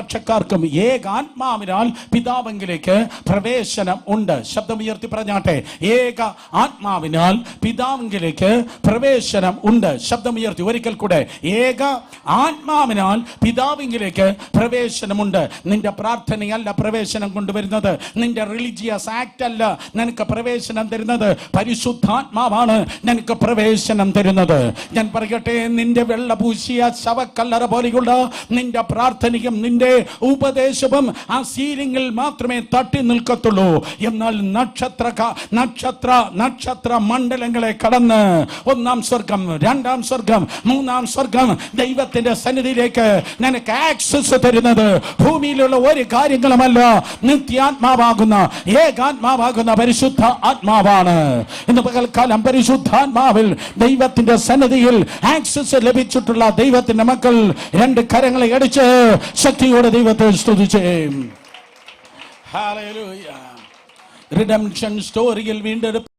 സാക്ഷ്യക്കാർക്കും ഏകാത്മാവിനാൽ പിതാവെങ്കിലേക്ക് പ്രവേശനം ഉണ്ട്. ശബ്ദമുയർത്തി പറഞ്ഞാട്ടെ, ഏക ആത്മാവിനാൽ പിതാവെങ്കിലേക്ക് പ്രവേശനം ഉണ്ട്. ശബ്ദമുയർത്തി ഒരിക്കൽ കൂടെ, ഏക ആത്മാവിനാൽ പിതാവിങ്കിലേക്ക് പ്രവേശനമുണ്ട്. നിന്റെ പ്രാർത്ഥനയല്ല പ്രവേശനം കൊണ്ടുവരുന്നത്, നിന്റെ റിലീജിയസ് ആക്ട് അല്ല നിനക്ക് പ്രവേശനം തരുന്നത്, പരിശുദ്ധാത്മാവാണ് നിനക്ക് പ്രവേശനം തരുന്നത്. ഞാൻ പറയട്ടെ, നിന്റെ വെള്ളപൂശിയ ശവക്കല്ലറ പോലെയുള്ള നിന്റെ പ്രാർത്ഥനയും നിന്റെ ഉപദേശവും ആ സീലിംഗിൽ മാത്രമേ തട്ടി നിൽക്കത്തുള്ളൂ. എന്നാൽ നക്ഷത്ര മണ്ഡലങ്ങളെ കടന്ന് ഒന്നാം സ്വർഗം, രണ്ടാം സ്വർഗം, മൂന്നാം സ്വർഗം ദൈവത്തിന്റെ സന്നിധിയിലേക്ക് നിനക്ക് ആക്സസ് തരുന്നത് ഭൂമിയിലുള്ള ഒരു കാര്യങ്ങളുമല്ല, നിത്യാത്മാവാകുന്ന ഏകാത്മാവാകുന്ന പരിശുദ്ധ ആത്മാവാണ്. ഇന്ന് പകൽക്കാലം പരിശുദ്ധാത്മാവിൽ ദൈവത്തിന്റെ സന്നിധിയിൽ ആക്സസ് ലഭിച്ചിട്ടുള്ള ദൈവത്തിന്റെ മക്കൾ രണ്ട് കരങ്ങളെ അടിച്ച് ശക്തിയോടെ ദൈവത്തെ സ്തുതിച്ചേ. ഹല്ലേലൂയ. റിഡംഷൻ സ്റ്റോറിയിൽ വീണ്ടെടുപ്പ്